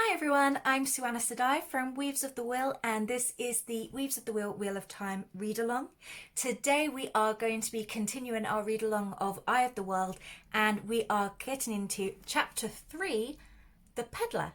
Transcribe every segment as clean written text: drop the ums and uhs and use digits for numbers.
Hi everyone, I'm Suana Sedai from Weaves of the Wheel, and this is the Weaves of the Wheel Wheel of Time read along. Today we are going to be continuing our read along of Eye of the World, and we are getting into chapter 3, The Peddler.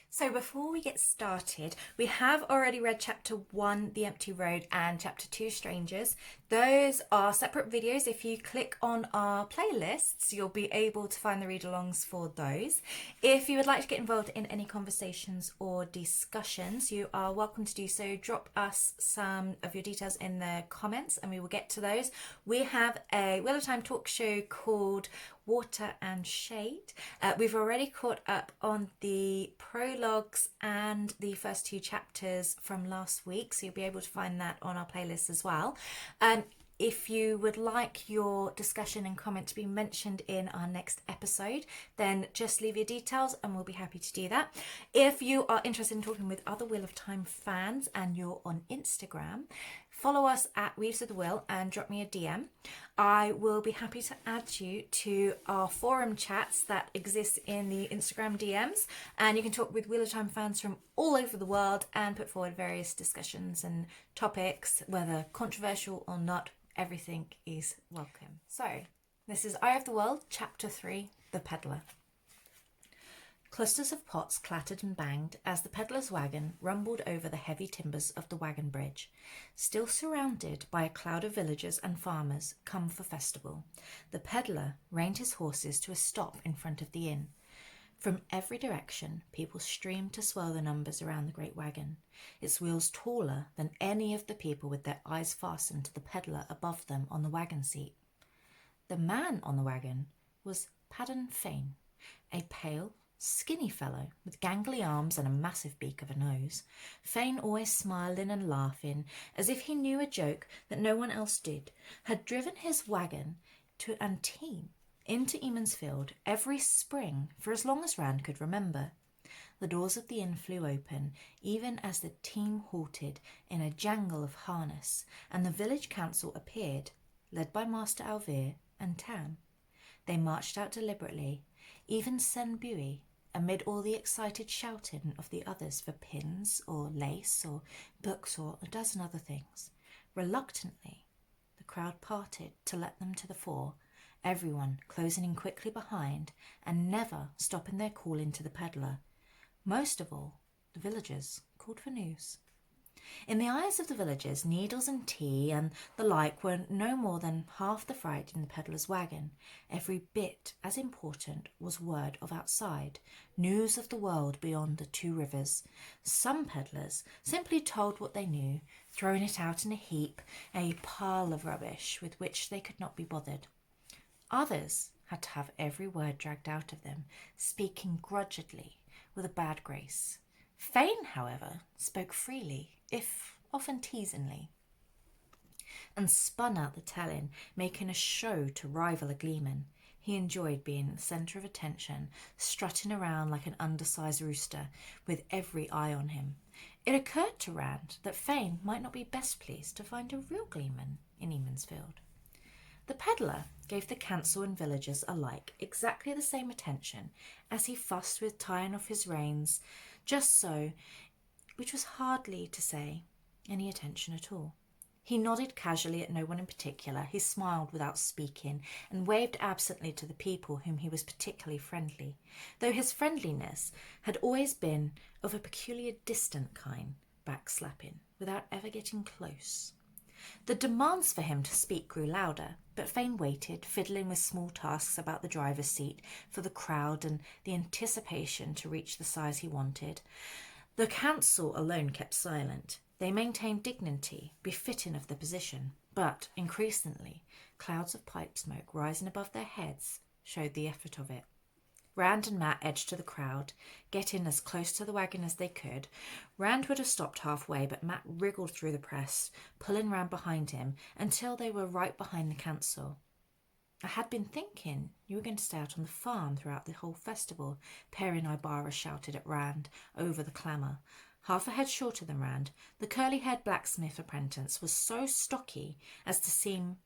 So before we get started, we have already read chapter 1, The Empty Road, and chapter 2, Strangers. Those are separate videos. If you click on our playlists, you'll be able to find the read-alongs for those. If you would like to get involved in any conversations or discussions, you are welcome to do so. Drop us some of your details in the comments and we will get to those. We have a Wheel of Time talk show called Water and Shade. We've already caught up on the prologues and the first 2 chapters from last week, so you'll be able to find that on our playlist as well. If you would like your discussion and comment to be mentioned in our next episode, then just leave your details and we'll be happy to do that. If you are interested in talking with other Wheel of Time fans and you're on Instagram, follow us at Weaves of the Wheel and drop me a DM. I will be happy to add you to our forum chats that exist in the Instagram DMs, and you can talk with Wheel of Time fans from all over the world and put forward various discussions and topics, whether controversial or not. Everything is welcome. So, this is Eye of the World, Chapter 3, The Peddler. Clusters of pots clattered and banged as the peddler's wagon rumbled over the heavy timbers of the wagon bridge. Still surrounded by a cloud of villagers and farmers come for festival, the peddler reined his horses to a stop in front of the inn. From every direction, people streamed to swell the numbers around the great wagon, its wheels taller than any of the people with their eyes fastened to the peddler above them on the wagon seat. The man on the wagon was Padden Fane, a pale, skinny fellow with gangly arms and a massive beak of a nose. Fane, always smiling and laughing as if he knew a joke that no one else did, had driven his wagon to Antime into Emansfield every spring for as long as Rand could remember. The doors of the inn flew open, even as the team halted in a jangle of harness, and the village council appeared, led by Master Alvear and Tam. They marched out deliberately, even Sen Bui, amid all the excited shouting of the others for pins or lace or books or a dozen other things. Reluctantly, the crowd parted to let them to the fore, everyone closing in quickly behind and never stopping their calling to the peddler. Most of all, the villagers called for news. In the eyes of the villagers, needles and tea and the like were no more than half the fright in the peddler's wagon. Every bit as important was word of outside, news of the world beyond the 2 rivers. Some peddlers simply told what they knew, throwing it out in a heap, a pile of rubbish with which they could not be bothered. Others had to have every word dragged out of them, speaking grudgingly with a bad grace. Fane, however, spoke freely, if often teasingly, and spun out the telling, making a show to rival a gleeman. He enjoyed being the centre of attention, strutting around like an undersized rooster, with every eye on him. It occurred to Rand that Fane might not be best pleased to find a real gleeman in Emansfield. The peddler gave the council and villagers alike exactly the same attention as he fussed with tying off his reins, just so, which was hardly to say any attention at all. He nodded casually at no one in particular, he smiled without speaking, and waved absently to the people whom he was particularly friendly, though his friendliness had always been of a peculiar distant kind, backslapping, without ever getting close. The demands for him to speak grew louder, but Fane waited, fiddling with small tasks about the driver's seat for the crowd and the anticipation to reach the size he wanted. The council alone kept silent. They maintained dignity, befitting of the position, but increasingly, clouds of pipe smoke rising above their heads showed the effort of it. Rand and Matt edged to the crowd, getting as close to the wagon as they could. Rand would have stopped halfway, but Matt wriggled through the press, pulling Rand behind him until they were right behind the council. I had been thinking you were going to stay out on the farm throughout the whole festival, Perry and Ibarra shouted at Rand over the clamour. Half a head shorter than Rand, the curly-haired blacksmith apprentice was so stocky as to seem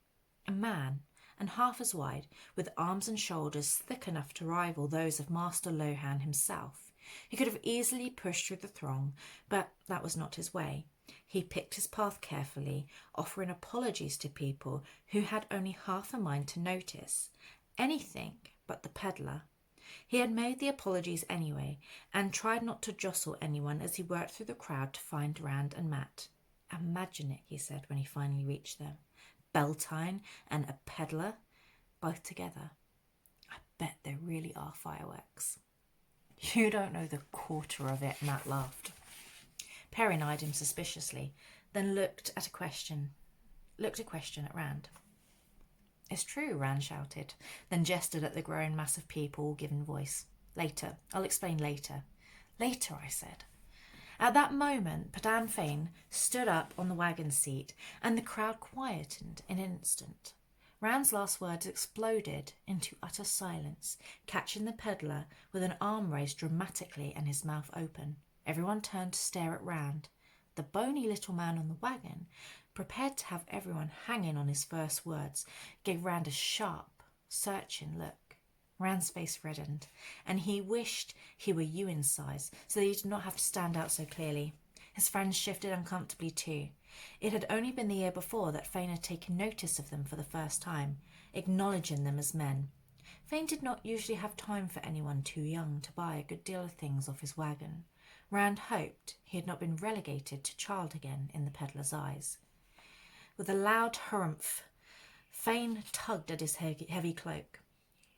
a man, and half as wide, with arms and shoulders thick enough to rival those of Master Lohan himself. He could have easily pushed through the throng, but that was not his way. He picked his path carefully, offering apologies to people who had only half a mind to notice. Anything but the peddler. He had made the apologies anyway, and tried not to jostle anyone as he worked through the crowd to find Rand and Matt. "Imagine it," he said when he finally reached them. "Beltane and a peddler, both together. I bet there really are fireworks." "You don't know the quarter of it," Matt laughed. Perrin eyed him suspiciously, then looked a question at Rand. "It's true," Rand shouted, then gestured at the growing mass of people all giving voice. "Later. I'll explain later." "Later," I said. At that moment, Padan Fain stood up on the wagon seat, and the crowd quietened in an instant. Rand's last words exploded into utter silence, catching the peddler with an arm raised dramatically and his mouth open. Everyone turned to stare at Rand. The bony little man on the wagon, prepared to have everyone hanging on his first words, gave Rand a sharp, searching look. Rand's face reddened, and he wished he were Ewan's size, so that he did not have to stand out so clearly. His friends shifted uncomfortably too. It had only been the year before that Fain had taken notice of them for the first time, acknowledging them as men. Fain did not usually have time for anyone too young to buy a good deal of things off his wagon. Rand hoped he had not been relegated to child again in the peddler's eyes. With a loud harumph, Fain tugged at his heavy cloak.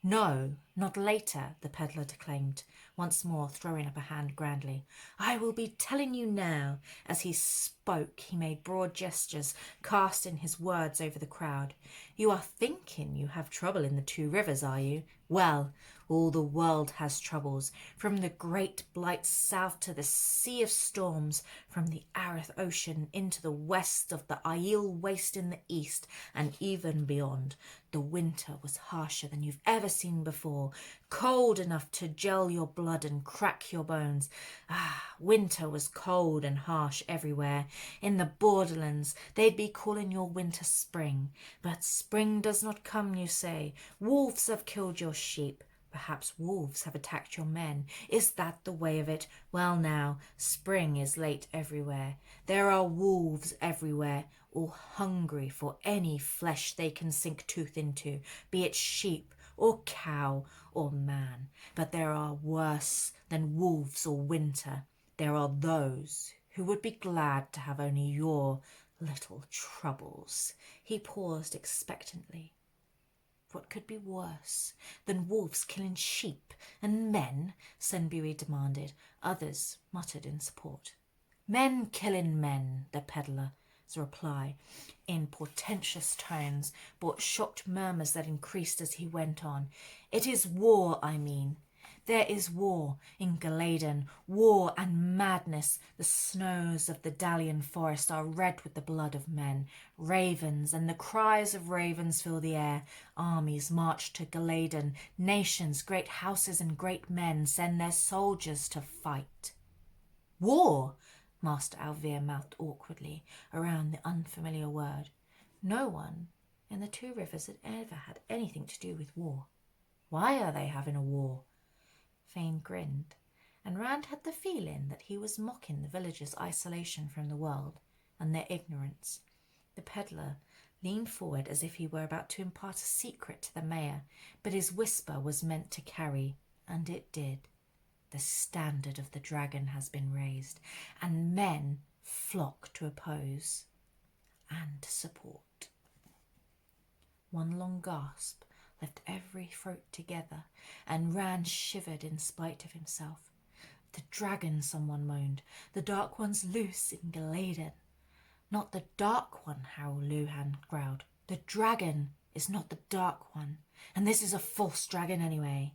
"No, not later," the peddler declaimed, once more throwing up a hand grandly. "I will be telling you now." As he spoke, he made broad gestures, casting his words over the crowd. "You are thinking you have trouble in the Two Rivers, are you? Well, all the world has troubles, from the great blight south to the Sea of Storms, from the Arath Ocean into the west of the Aiel Waste in the east, and even beyond. The winter was harsher than you've ever seen before, cold enough to gel your blood and crack your bones. Winter was cold and harsh everywhere. In the borderlands, they'd be calling your winter spring. But spring does not come, you say. Wolves have killed your sheep. Perhaps wolves have attacked your men. Is that the way of it? Well now, spring is late everywhere. There are wolves everywhere, all hungry for any flesh they can sink tooth into, be it sheep or cow or man. But there are worse than wolves or winter. There are those who would be glad to have only your little troubles." He paused expectantly. "What could be worse than wolves killing sheep and men?" Senbui demanded. Others muttered in support. "Men killing men," the peddler's reply, in portentous tones, brought shocked murmurs that increased as he went on. "It is war, I mean. There is war in Galaden, war and madness. The snows of the Dalian forest are red with the blood of men. Ravens and the cries of ravens fill the air. Armies march to Galaden. Nations, great houses and great men send their soldiers to fight." "War?" Master Alvear mouthed awkwardly around the unfamiliar word. No one in the Two Rivers had ever had anything to do with war. "Why are they having a war?" Fain grinned, and Rand had the feeling that he was mocking the villagers' isolation from the world and their ignorance. The peddler leaned forward as if he were about to impart a secret to the mayor, but his whisper was meant to carry, and it did. The standard of the dragon has been raised, and men flock to oppose and support. One long gasp left every throat together, and Rand shivered in spite of himself. "The dragon," someone moaned. "The Dark One's loose in Galaden." "Not the Dark One," Harold Luhan growled. "The dragon is not the Dark One, and this is a false dragon anyway."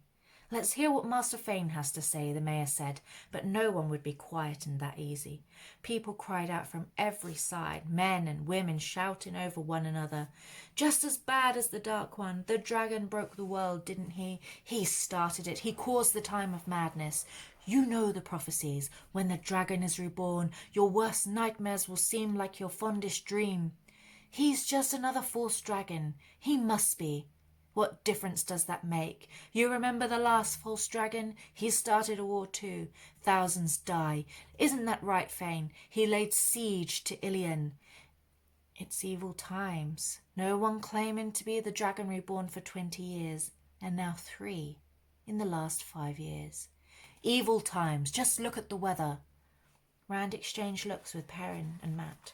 "Let's hear what Master Fain has to say," the mayor said, but no one would be quietened that easy. People cried out from every side, men and women shouting over one another. "Just as bad as the Dark One. The dragon broke the world, didn't he? He started it. He caused the time of madness. You know the prophecies. When the dragon is reborn, your worst nightmares will seem like your fondest dream. He's just another false dragon. He must be. What difference does that make? You remember the last false dragon? He started a war too. Thousands die. Isn't that right, Fane? He laid siege to Ilion. It's evil times. No one claiming to be the dragon reborn for 20 years, and now 3 in the last 5 years. Evil times. Just look at the weather. Rand exchanged looks with Perrin and Matt.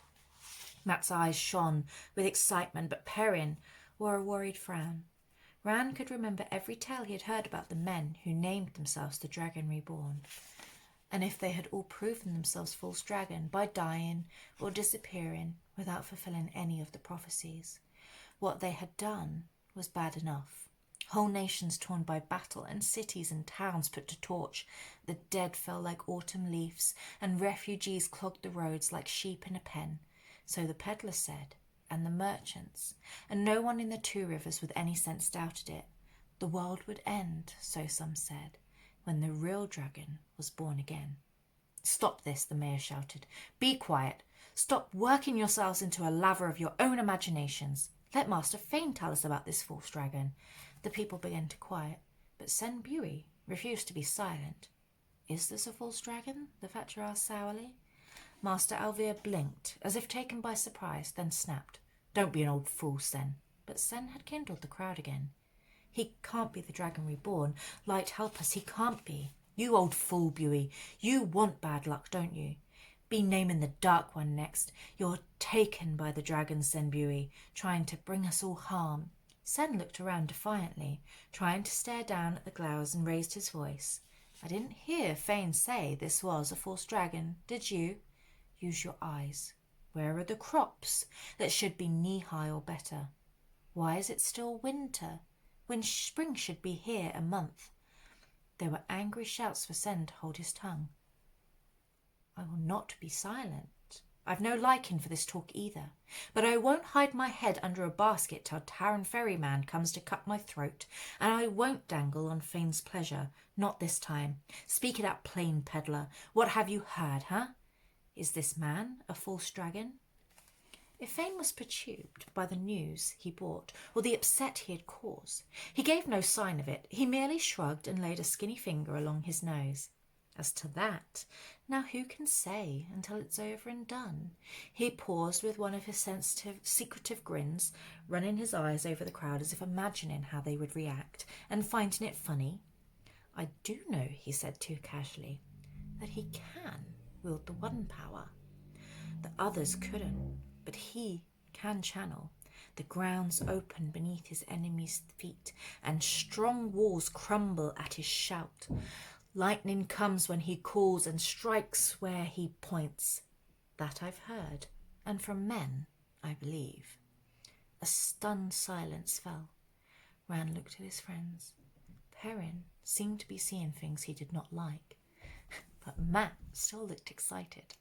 Matt's eyes shone with excitement, but Perrin wore a worried frown. Rand could remember every tale he had heard about the men who named themselves the Dragon Reborn, and if they had all proven themselves false dragon by dying or disappearing without fulfilling any of the prophecies. What they had done was bad enough. Whole nations torn by battle and cities and towns put to torch. The dead fell like autumn leaves, and refugees clogged the roads like sheep in a pen. So the peddler said, and the merchants, and no one in the 2 rivers with any sense doubted it. The world would end, so some said, when the real dragon was born again. Stop this, the mayor shouted. Be quiet. Stop working yourselves into a laver of your own imaginations. Let Master Fane tell us about this false dragon. The people began to quiet, but Sen Bui refused to be silent. Is this a false dragon? The Thatcher asked sourly. Master Alvear blinked, as if taken by surprise, then snapped. Don't be an old fool, Sen. But Sen had kindled the crowd again. He can't be the dragon reborn. Light help us, he can't be. You old fool, Bui. You want bad luck, don't you? Be naming the Dark One next. You're taken by the dragon, Sen Bui, trying to bring us all harm. Sen looked around defiantly, trying to stare down at the glowers, and raised his voice. I didn't hear Fane say this was a false dragon, did you? Use your eyes. Where are the crops that should be knee-high or better? Why is it still winter, when spring should be here a month? There were angry shouts for Sen to hold his tongue. I will not be silent. I've no liking for this talk either, but I won't hide my head under a basket till Taran Ferryman comes to cut my throat, and I won't dangle on Fane's pleasure, not this time. Speak it out plain, Peddler. What have you heard, huh? Is this man a false dragon? If Fane was perturbed by the news he brought, or the upset he had caused, he gave no sign of it. He merely shrugged and laid a skinny finger along his nose. As to that, now who can say until it's over and done? He paused with one of his secretive grins, running his eyes over the crowd as if imagining how they would react, and finding it funny. I do know, he said too casually, that he can wield the one power. The others couldn't, but he can channel. The grounds open beneath his enemy's feet, and strong walls crumble at his shout. Lightning comes when he calls and strikes where he points. That I've heard, and from men, I believe. A stunned silence fell. Rand looked at his friends. Perrin seemed to be seeing things he did not like, but Matt still looked excited.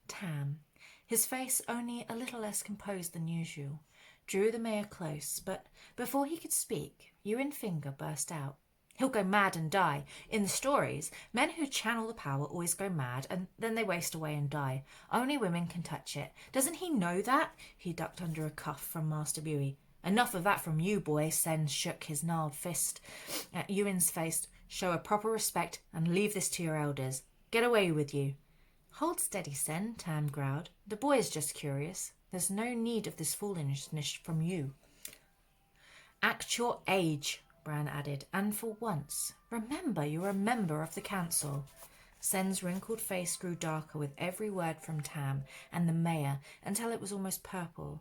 Tam, his face only a little less composed than usual, drew the mayor close, but before he could speak, Ewan Finger burst out. He'll go mad and die. In the stories, men who channel the power always go mad, and then they waste away and die. Only women can touch it. Doesn't he know that? He ducked under a cuff from Master Bui. Enough of that from you, boy. Sen shook his gnarled fist at Ewan's face. Show a proper respect and leave this to your elders. Get away with you. Hold steady, Sen, Tam growled. The boy is just curious. There's no need of this foolishness from you. Act your age, Bran added, and for once, remember you're a member of the council. Sen's wrinkled face grew darker with every word from Tam and the mayor until it was almost purple.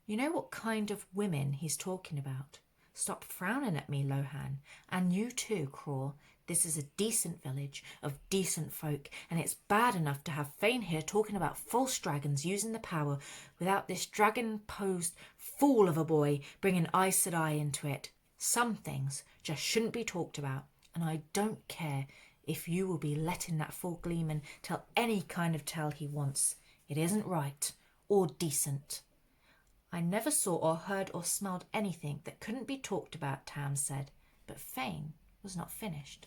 You know what kind of women he's talking about. Stop frowning at me, Lohan. And you too, Craw. This is a decent village of decent folk, and it's bad enough to have Fane here talking about false dragons using the power without this dragon-posed fool of a boy bringing Aes Sedai into it. Some things just shouldn't be talked about, and I don't care if you will be letting that fool Gleeman tell any kind of tale he wants. It isn't right or decent. I never saw or heard or smelled anything that couldn't be talked about, Tam said, but Fane was not finished.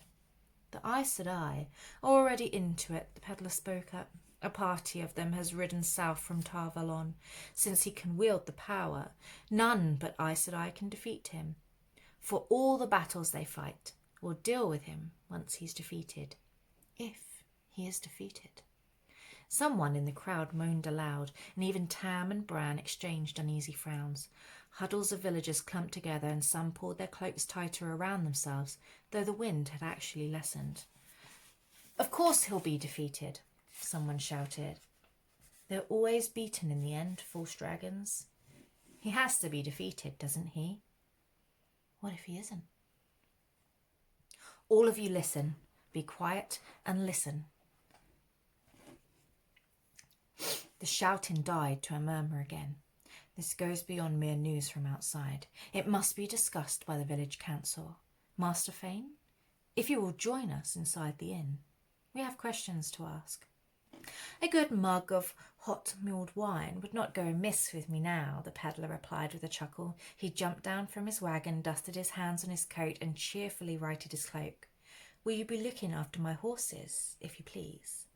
The Aes Sedai are already into it, the peddler spoke up. A party of them has ridden south from Tarvalon. Since he can wield the power, none but Aes Sedai can defeat him. For all the battles they fight, will deal with him once he's defeated. If he is defeated. Someone in the crowd moaned aloud, and even Tam and Bran exchanged uneasy frowns. Huddles of villagers clumped together, and some pulled their cloaks tighter around themselves, though the wind had actually lessened. "Of course he'll be defeated," someone shouted. "They're always beaten in the end, false dragons. He has to be defeated, doesn't he?" What if he isn't? All of you listen. Be quiet and listen. The shouting died to a murmur again. This goes beyond mere news from outside. It must be discussed by the village council. Master Fane, if you will join us inside the inn, we have questions to ask. A good mug of hot mulled wine would not go amiss with me now, the peddler replied with a chuckle. He jumped down from his wagon, dusted his hands on his coat, and cheerfully righted his cloak. Will you be looking after my horses, if you please?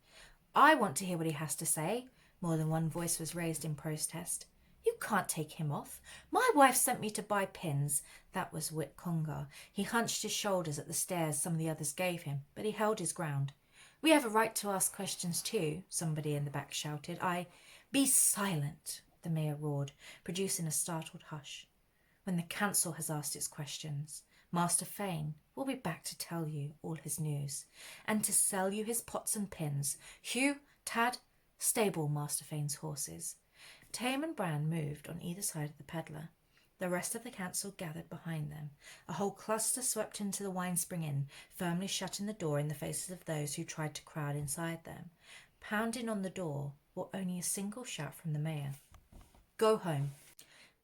I want to hear what he has to say. More than one voice was raised in protest. You can't take him off. My wife sent me to buy pins. That was Wit Congar. He hunched his shoulders at the stares some of the others gave him, but he held his ground. We have a right to ask questions too, somebody in the back shouted. Be silent, the mayor roared, producing a startled hush. When the council has asked its questions, Master Fane will be back to tell you all his news, and to sell you his pots and pins. Hugh, Tad, stable Master Fane's horses. Tame and Bran moved on either side of the peddler. The rest of the council gathered behind them. A whole cluster swept into the Winespring Inn, firmly shutting the door in the faces of those who tried to crowd inside them. Pounding on the door brought only a single shout from the mayor. Go home.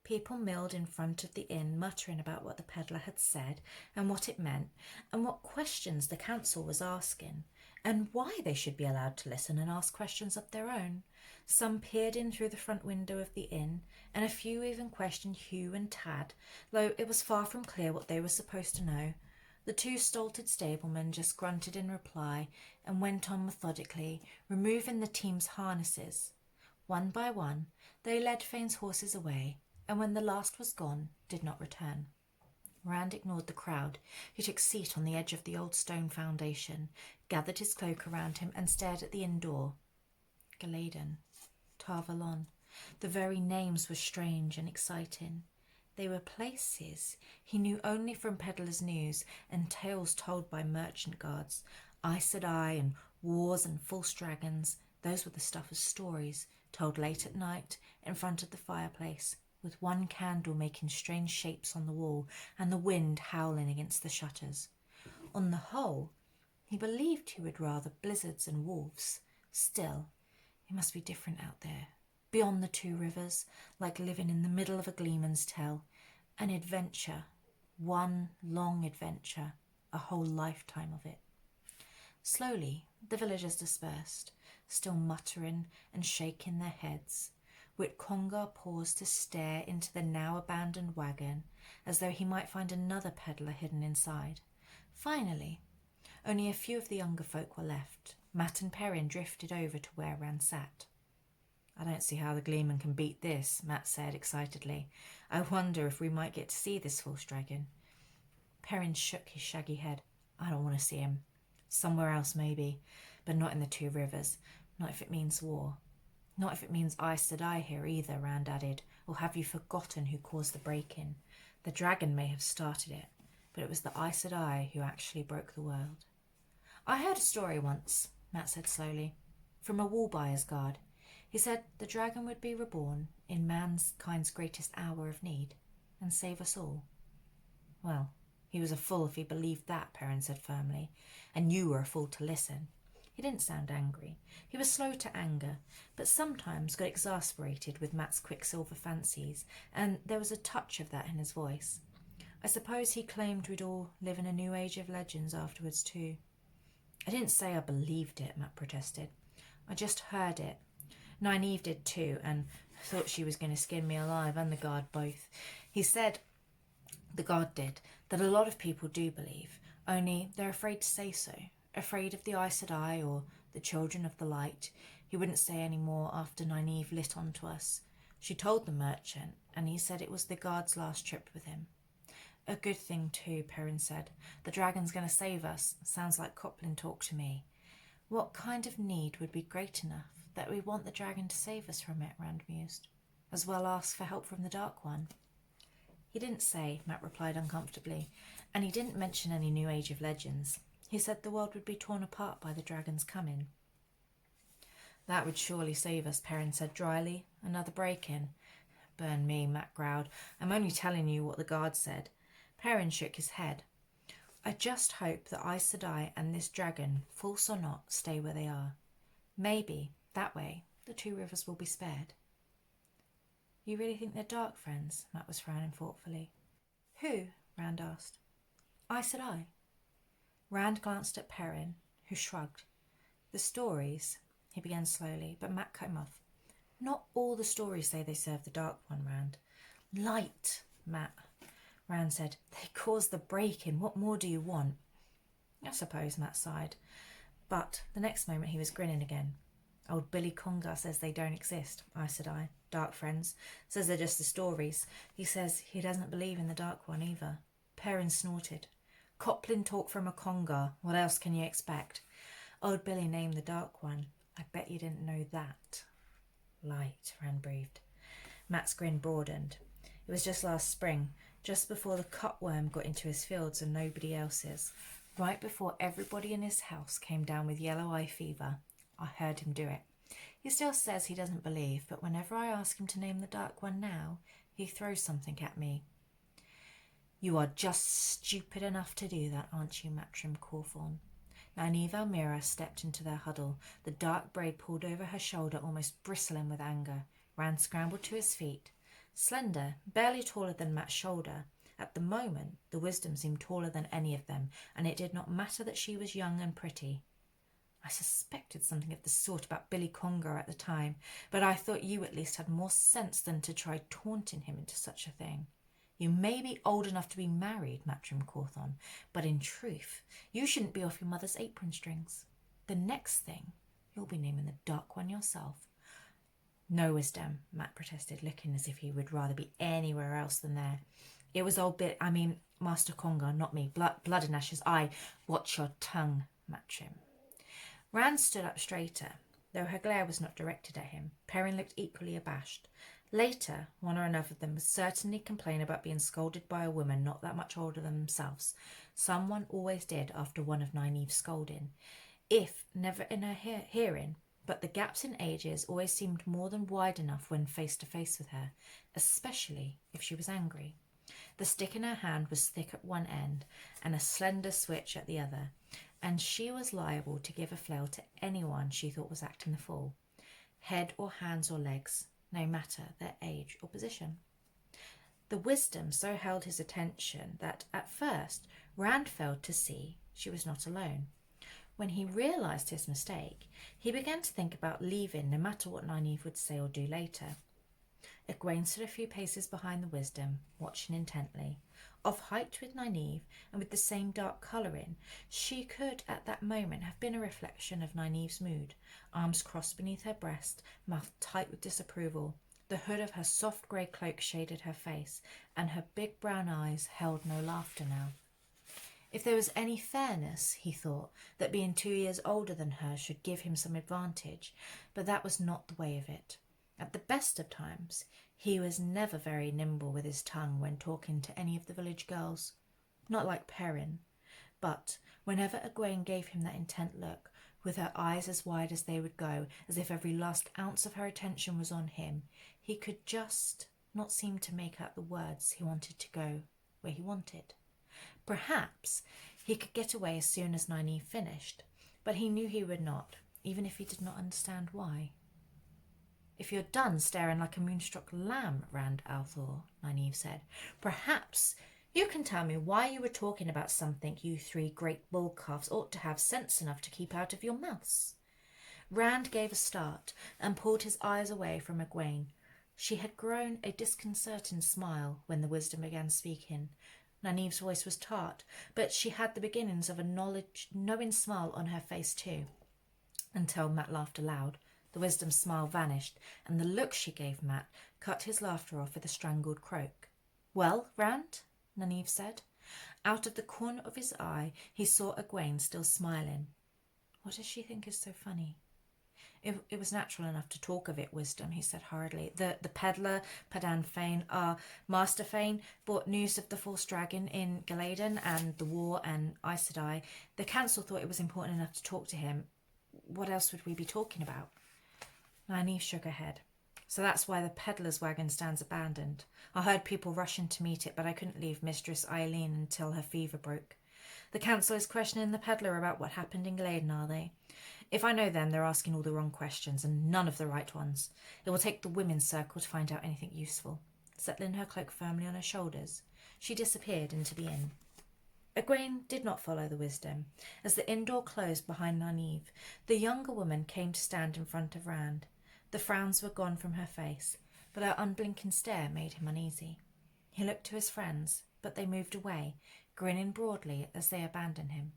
People milled in front of the inn, muttering about what the peddler had said and what it meant, and what questions the council was asking, and why they should be allowed to listen and ask questions of their own. Some peered in through the front window of the inn, and a few even questioned Hugh and Tad, though it was far from clear what they were supposed to know. The two stolted stablemen just grunted in reply and went on methodically, removing the team's harnesses. One by one, they led Fane's horses away, and when the last was gone, did not return. Rand ignored the crowd, who took seat on the edge of the old stone foundation, gathered his cloak around him, and stared at the inn door. Galaden, Tarvalon. The very names were strange and exciting. They were places he knew only from peddler's news and tales told by merchant guards. Aes Sedai and wars and false dragons, those were the stuff of stories, told late at night in front of the fireplace, with one candle making strange shapes on the wall and the wind howling against the shutters. On the whole, he believed he would rather blizzards and wolves. Still, it must be different out there, beyond the two rivers, like living in the middle of a gleeman's tell. An adventure, one long adventure, a whole lifetime of it. Slowly, the villagers dispersed, still muttering and shaking their heads. Witcongar paused to stare into the now abandoned wagon, as though he might find another peddler hidden inside. Finally, only a few of the younger folk were left. Matt and Perrin drifted over to where Rand sat. I don't see how the Gleeman can beat this, Matt said excitedly. I wonder if we might get to see this false dragon. Perrin shook his shaggy head. I don't want to see him. Somewhere else maybe, but not in the two rivers. Not if it means war. Not if it means Aes Sedai here either, Rand added. Or have you forgotten who caused the break-in? The dragon may have started it, but it was the Aes Sedai who actually broke the world. I heard a story once, Matt said slowly, from a wool buyer's guard. He said the dragon would be reborn in mankind's greatest hour of need and save us all. Well, he was a fool if he believed that, Perrin said firmly, and you were a fool to listen. He didn't sound angry. He was slow to anger, but sometimes got exasperated with Matt's quicksilver fancies, and there was a touch of that in his voice. I suppose he claimed we'd all live in a new age of legends afterwards too. I didn't say I believed it, Matt protested. I just heard it. Nynaeve did too, and thought she was going to skin me alive and the guard both. He said, the guard did, that a lot of people do believe, only they're afraid to say so. Afraid of the Aes Sedai or the Children of the Light. He He wouldn't say any more after Nynaeve lit onto us. She told the merchant, and he said it was the guard's last trip with him. A good thing too, Perrin said. The dragon's going to save us. Sounds like Copland talk to me. What kind of need would be great enough that we want the dragon to save us from it, Rand mused. As well ask for help from the Dark One. He didn't say, Matt replied uncomfortably, and he didn't mention any New Age of legends. He said the world would be torn apart by the dragon's coming. That would surely save us, Perrin said dryly. Another break-in. Burn me, Matt growled. I'm only telling you what the guard said. Perrin shook his head. I just hope that I, Sedai, and this dragon, false or not, stay where they are. Maybe, that way, the two rivers will be spared. You really think they're dark friends? Matt was frowning thoughtfully. Who? Rand asked. I, Sedai. Rand glanced at Perrin, who shrugged. The stories, he began slowly, but Matt cut him off. Not all the stories say they serve the Dark One, Rand. Light, Matt. Rand said. They caused the break-in. What more do you want? I suppose, Matt sighed. But the next moment he was grinning again. Old Billy Congar says they don't exist, I said. Dark friends. Says they're just the stories. He says he doesn't believe in the Dark One either. Perrin snorted. Copland talk from a Congar. What else can you expect? Old Billy named the Dark One. I bet you didn't know that. Light, Rand breathed. Matt's grin broadened. It was just last spring, just before the cutworm got into his fields and nobody else's, right before everybody in his house came down with yellow eye fever. I heard him do it. He still says he doesn't believe, but whenever I ask him to name the Dark One now, he throws something at me. You are just stupid enough to do that, aren't you, Matrim Cawthorn? Nynaeve Almira stepped into their huddle, the dark braid pulled over her shoulder, almost bristling with anger. Rand scrambled to his feet. Slender, barely taller than Matt's shoulder. At the moment, the wisdom seemed taller than any of them, and it did not matter that she was young and pretty. I suspected something of the sort about Billy Congar at the time, but I thought you at least had more sense than to try taunting him into such a thing. You may be old enough to be married, Matrim Cawthorn, but in truth, you shouldn't be off your mother's apron strings. The next thing, you'll be naming the Dark One yourself. No wisdom, Matt protested, looking as if he would rather be anywhere else than there. It was Master Congar, not me. Blood and ashes. Watch your tongue, Matrim. Rand stood up straighter, though her glare was not directed at him. Perrin looked equally abashed. Later, one or another of them would certainly complain about being scolded by a woman not that much older than themselves. Someone always did after one of Nynaeve's scolding, if never in her hearing, but the gaps in ages always seemed more than wide enough when face to face with her, especially if she was angry. The stick in her hand was thick at one end and a slender switch at the other, and she was liable to give a flail to anyone she thought was acting the fool. Head or hands or legs, no matter their age or position. The wisdom so held his attention that, at first, Rand failed to see she was not alone. When he realised his mistake, he began to think about leaving no matter what Nynaeve would say or do later. Egwene stood a few paces behind the wisdom, watching intently. Of height with Nynaeve, and with the same dark colouring, she could at that moment have been a reflection of Nynaeve's mood, arms crossed beneath her breast, mouth tight with disapproval. The hood of her soft grey cloak shaded her face, and her big brown eyes held no laughter now. If there was any fairness, he thought, that being 2 years older than her should give him some advantage, but that was not the way of it. At the best of times, he was never very nimble with his tongue when talking to any of the village girls. Not like Perrin, but whenever Egwene gave him that intent look, with her eyes as wide as they would go, as if every last ounce of her attention was on him, he could just not seem to make out the words he wanted to go where he wanted. Perhaps he could get away as soon as Nynaeve finished, but he knew he would not, even if he did not understand why. If you're done staring like a moonstruck lamb, Rand Althor, Nynaeve said, perhaps you can tell me why you were talking about something you 3 great bull calves ought to have sense enough to keep out of your mouths. Rand gave a start and pulled his eyes away from Egwene. She had grown a disconcerting smile when the wisdom began speaking. Nynaeve's voice was tart, but she had the beginnings of a knowing smile on her face too, until Matt laughed aloud. The wisdom's smile vanished, and the look she gave Matt cut his laughter off with a strangled croak. "Well, Rand?" Nynaeve said. Out of the corner of his eye he saw Egwene still smiling. "What does she think is so funny?" It was natural enough to talk of it, Wisdom, he said hurriedly. The Peddler, Padan Fane, Master Fane, brought news of the false dragon in Galaden and the war and Aes Sedai. The council thought it was important enough to talk to him. What else would we be talking about? Nynaeve shook her head. "So that's why the Peddler's wagon stands abandoned. I heard people rushing to meet it, but I couldn't leave Mistress Eileen until her fever broke. The council is questioning the Peddler about what happened in Galaden, are they? If I know them, they're asking all the wrong questions and none of the right ones. It will take the women's circle to find out anything useful." Settling her cloak firmly on her shoulders, she disappeared into the inn. Egwene did not follow the Wisdom. As the inn door closed behind Nynaeve, the younger woman came to stand in front of Rand. The frowns were gone from her face, but her unblinking stare made him uneasy. He looked to his friends, but they moved away, grinning broadly as they abandoned him.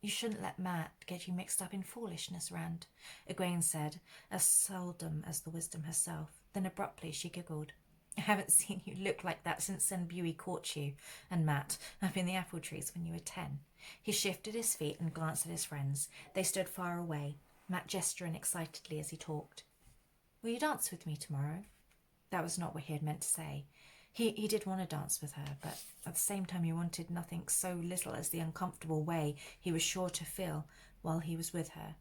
"You shouldn't let Matt get you mixed up in foolishness, Rand," Egwene said, as seldom as the Wisdom herself. Then abruptly she giggled. "I haven't seen you look like that since Senbui caught you and Matt up in the apple trees when you were 10. He shifted his feet and glanced at his friends. They stood far away, Matt gesturing excitedly as he talked. "Will you dance with me tomorrow?" That was not what he had meant to say. He did want to dance with her, but at the same time he wanted nothing so little as the uncomfortable way he was sure to feel while he was with her.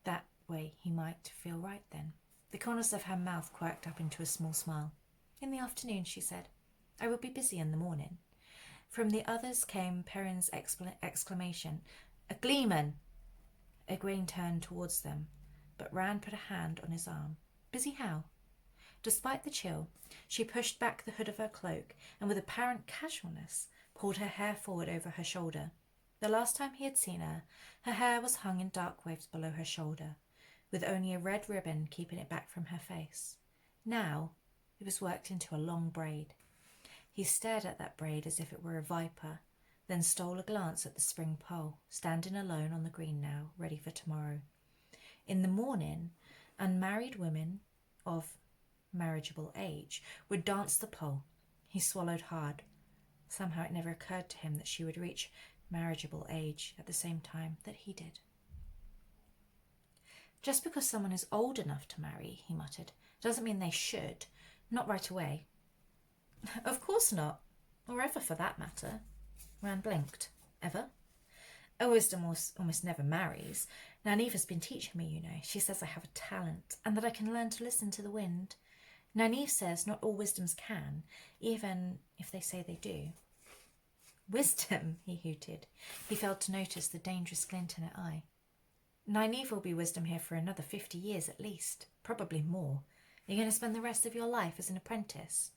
That way he might feel right then. The corners of her mouth quirked up into a small smile. "In the afternoon," she said. "I will be busy in the morning." From the others came Perrin's exclamation, "A gleeman!" Egwene turned towards them, but Rand put a hand on his arm. "Busy how?" Despite the chill, she pushed back the hood of her cloak and with apparent casualness pulled her hair forward over her shoulder. The last time he had seen her, her hair was hung in dark waves below her shoulder, with only a red ribbon keeping it back from her face. Now it was worked into a long braid. He stared at that braid as if it were a viper, then stole a glance at the spring pole, standing alone on the green now, ready for tomorrow. In the morning, unmarried women of marriageable age would dance the pole. He swallowed hard. Somehow it never occurred to him that she would reach marriageable age at the same time that he did. "Just because someone is old enough to marry," he muttered, "doesn't mean they should. Not right away." "Of course not. Or ever, for that matter." Rand blinked. "Ever?" "A Wisdom almost never marries. Nynaeve has been teaching me, you know. She says I have a talent, and that I can learn to listen to the wind. Nynaeve says not all Wisdoms can, even if they say they do." "Wisdom?" he hooted. He failed to notice the dangerous glint in her eye. "Nynaeve will be Wisdom here for another 50 years at least, probably more. Are you going to spend the rest of your life as an apprentice?"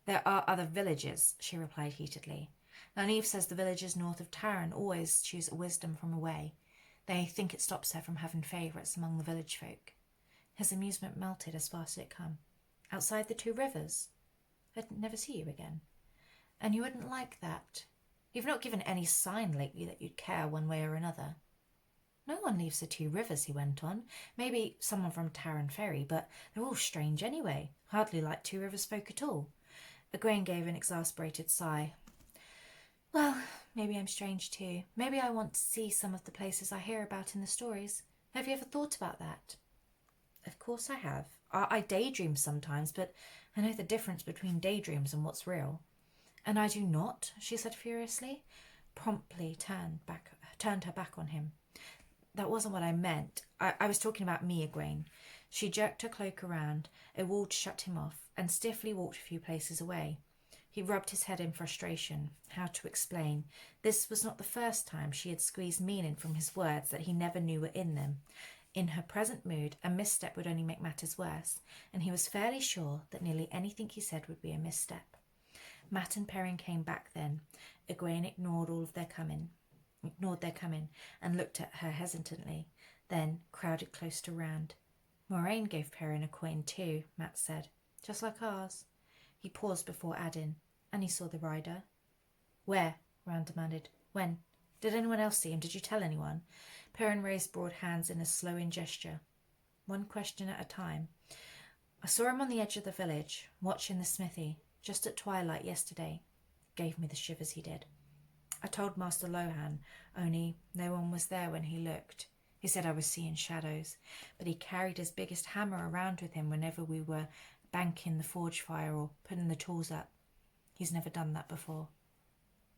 "There are other villages," she replied heatedly. "Nynaeve says the villagers north of Taran always choose a Wisdom from away. They think it stops her from having favourites among the village folk." His amusement melted as fast as it came. "Outside the 2 rivers? I'd never see you again. And you wouldn't like that? You've not given any sign lately that you'd care one way or another." "No one leaves the 2 rivers," he went on. "Maybe someone from Taran Ferry, but they're all strange anyway. Hardly like 2 Rivers folk at all." Egwene gave an exasperated sigh. "Well, maybe I'm strange too. Maybe I want to see some of the places I hear about in the stories. Have you ever thought about that?" "Of course I have. I daydream sometimes, but I know the difference between daydreams and what's real." "And I do not," she said furiously, promptly turned her back on him. "That wasn't what I meant. I was talking about me, Egwene." She jerked her cloak around, a wall to shut him off, and stiffly walked a few paces away. He rubbed his head in frustration. How to explain? This was not the first time she had squeezed meaning from his words that he never knew were in them. In her present mood, a misstep would only make matters worse, and he was fairly sure that nearly anything he said would be a misstep. Matt and Perrin came back then. Egwene ignored their coming, and looked at her hesitantly, then crowded close to Rand. "Moraine gave Perrin a coin too," Matt said. "Just like ours." He paused before adding, "And he saw the rider." "Where?" Rand demanded. "When? Did anyone else see him? Did you tell anyone?" Perrin raised broad hands in a slowing gesture. one question at a time. I saw him on the edge of the village, watching the smithy, just at twilight yesterday. Gave me the shivers, he did. I told Master Lohan, only no one was there when he looked. He said I was seeing shadows, but he carried his biggest hammer around with him whenever we were banking the forge fire or putting the tools up. He's never done that before.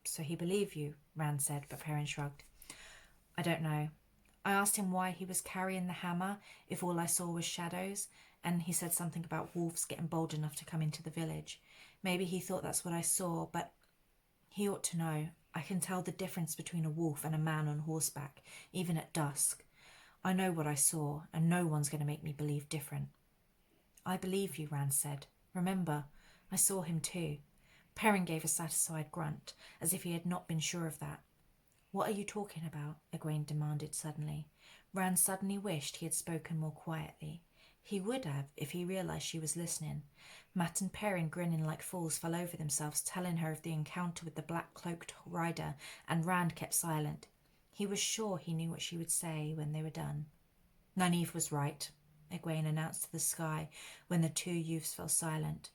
So he believed you, Rand said, but Perrin shrugged. I don't know. I asked him why he was carrying the hammer if all I saw was shadows, and he said something about wolves getting bold enough to come into the village. Maybe he thought that's what I saw, but he ought to know. I can tell the difference between a wolf and a man on horseback, even at dusk. I know what I saw, and no one's going to make me believe different. I believe you, Rand said. Remember, I saw him too. Perrin gave a satisfied grunt, as if he had not been sure of that. What are you talking about? Egwene demanded suddenly. Rand suddenly wished he had spoken more quietly. He would have if he realised she was listening. Mat and Perrin, grinning like fools, fell over themselves, telling her of the encounter with the black-cloaked rider, and Rand kept silent. He was sure he knew what she would say when they were done. Nynaeve was right, Egwene announced to the sky when the two youths fell silent.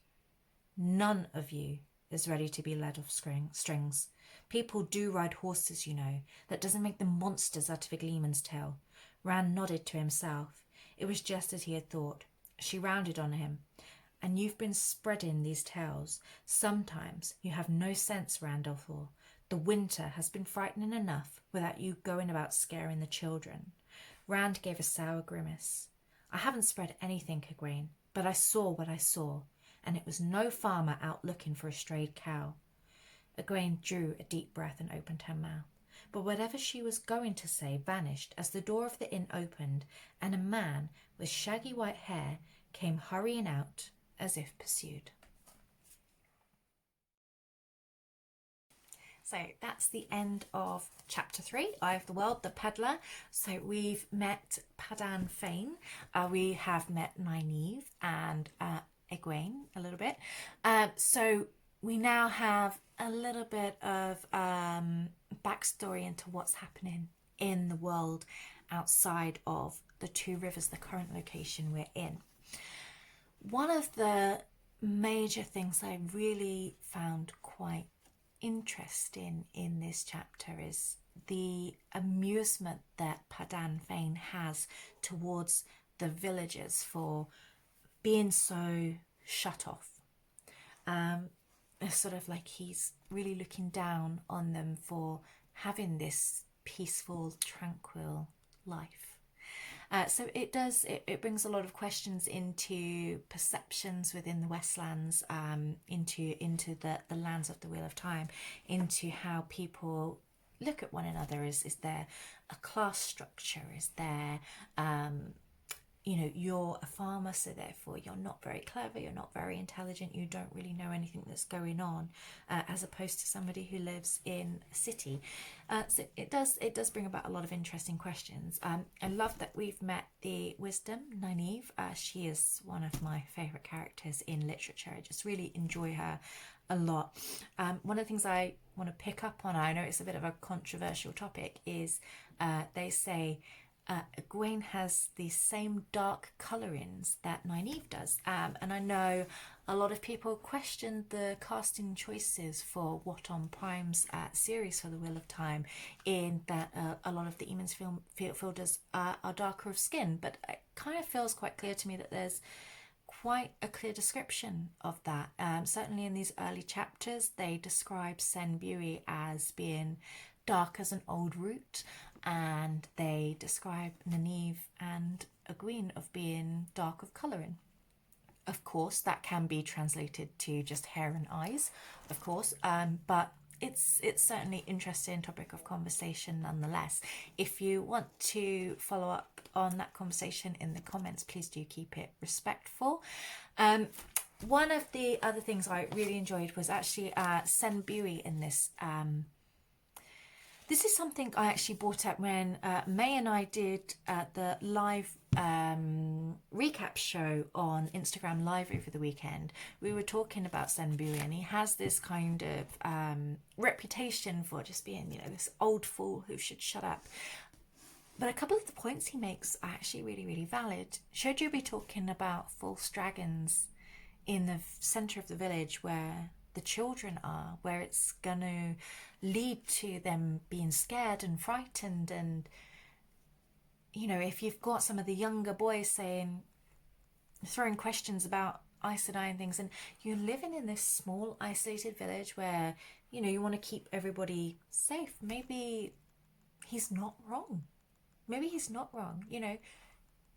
None of you is ready to be led off strings. People do ride horses, you know. That doesn't make them monsters out of a gleeman's tale. Rand nodded to himself. It was just as he had thought. She rounded on him. And you've been spreading these tales. Sometimes you have no sense, Randolph. The winter has been frightening enough without you going about scaring the children. Rand gave a sour grimace. I haven't spread anything, Egwene, but I saw what I saw, and it was no farmer out looking for a strayed cow. Egwene drew a deep breath and opened her mouth. But whatever she was going to say vanished as the door of the inn opened and a man with shaggy white hair came hurrying out as if pursued. So that's the end of chapter 3, Eye of the World, the Peddler. So we've met Padan Fain, we have met Nynaeve and Egwene a little bit. So we now have a little bit of backstory into what's happening in the world outside of the two rivers, the current location we're in. One of the major things I really found quite interesting in this chapter is the amusement that Padan Fain has towards the villagers for being so shut off. It's sort of like he's really looking down on them for having this peaceful, tranquil life. So it brings a lot of questions into perceptions within the Westlands, into the lands of the Wheel of Time, into how people look at one another. Is there a class structure? Is there you're a farmer, so therefore you're not very clever, you're not very intelligent, you don't really know anything that's going on, as opposed to somebody who lives in a city. So it does bring about a lot of interesting questions. I love that we've met the Wisdom, Nynaeve. She is one of my favourite characters in literature. I just really enjoy her a lot. One of the things I want to pick up on, I know it's a bit of a controversial topic, is they say Egwene has the same dark colourings that Nynaeve does, and I know a lot of people questioned the casting choices for What on Prime's series for the Wheel of Time, in that a lot of the Emond's fielders are darker of skin, but it kind of feels quite clear to me that there's quite a clear description of that. Certainly in these early chapters they describe Sen Bui as being dark as an old root, and they describe Nynaeve and Egwene of being dark of colouring. Of course, that can be translated to just hair and eyes, of course, but it's certainly interesting topic of conversation nonetheless. If you want to follow up on that conversation in the comments, please do keep it respectful. One of the other things I really enjoyed was actually Sen Bui in this. This is something I actually brought up when May and I did the live recap show on Instagram Live over the weekend. We were talking about Sen Bui, and he has this kind of reputation for just being, this old fool who should shut up. But a couple of the points he makes are actually really, really valid. Should you be talking about false dragons in the center of the village where the children are, where it's going to lead to them being scared and frightened? And, you know, if you've got some of the younger boys throwing questions about Aes Sedai and things, and you're living in this small isolated village where, you know, you want to keep everybody safe, maybe he's not wrong. Maybe he's not wrong. You know,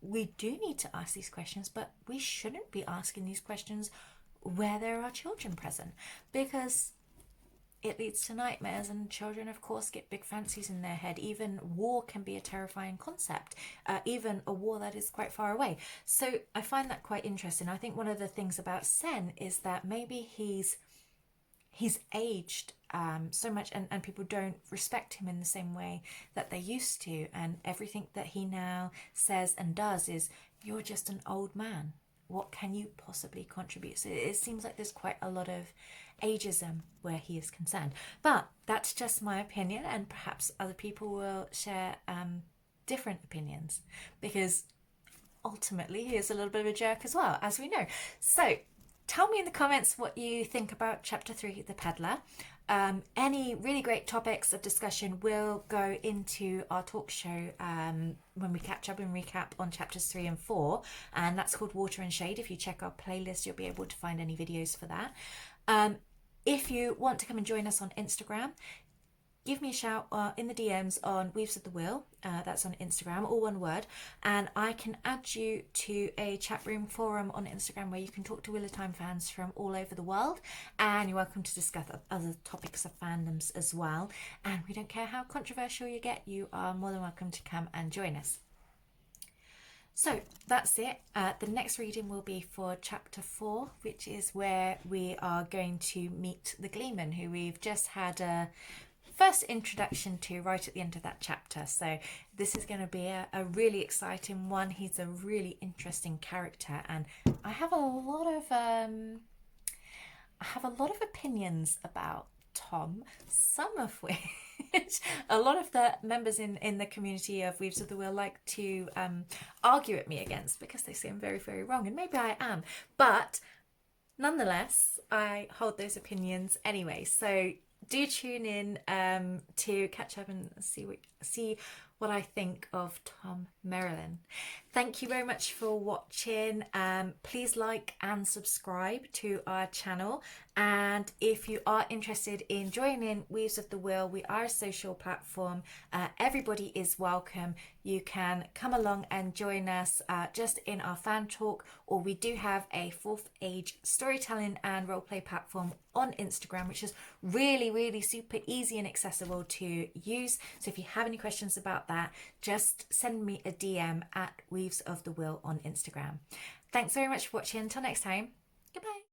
we do need to ask these questions, but we shouldn't be asking these questions where there are children present, because it leads to nightmares, and children, of course, get big fancies in their head. Even war can be a terrifying concept, even a war that is quite far away. So I find that quite interesting. I think one of the things about Sen is that maybe he's aged so much, and people don't respect him in the same way that they used to, and everything that he now says and does is, you're just an old man, what can you possibly contribute? So it seems like there's quite a lot of ageism where he is concerned. But that's just my opinion, and perhaps other people will share different opinions, because ultimately he is a little bit of a jerk as well, as we know. So tell me in the comments what you think about Chapter 3, The Peddler. Any really great topics of discussion will go into our talk show when we catch up and recap on Chapters 3 and 4, and that's called Water and Shade. If you check our playlist, you'll be able to find any videos for that. If you want to come and join us on Instagram, give me a shout in the DMs on Weaves of the Wheel. That's on Instagram, all one word. And I can add you to a chat room forum on Instagram where you can talk to Wheel of Time fans from all over the world. And you're welcome to discuss other topics of fandoms as well. And we don't care how controversial you get, you are more than welcome to come and join us. So that's it. The next reading will be for Chapter 4, which is where we are going to meet the Gleeman, who we've just had a first introduction to right at the end of that chapter. So this is going to be a really exciting one. He's a really interesting character, and I have a lot of opinions about Tom, some of which a lot of the members in the community of Weaves of the Wheel like to argue at me against, because they say I'm very, very wrong, and maybe I am, but nonetheless I hold those opinions anyway. So do tune in to catch up and see what I think of Tom Merrilin. Thank you very much for watching. Please like and subscribe to our channel. And if you are interested in joining Weaves of the Wheel, we are a social platform. Everybody is welcome. You can come along and join us just in our fan talk, or we do have a fourth age storytelling and roleplay platform on Instagram, which is really, really super easy and accessible to use. So if you have any questions about that, just send me a DM at Weaves of the Wheel on Instagram. Thanks very much for watching. Until next time, goodbye.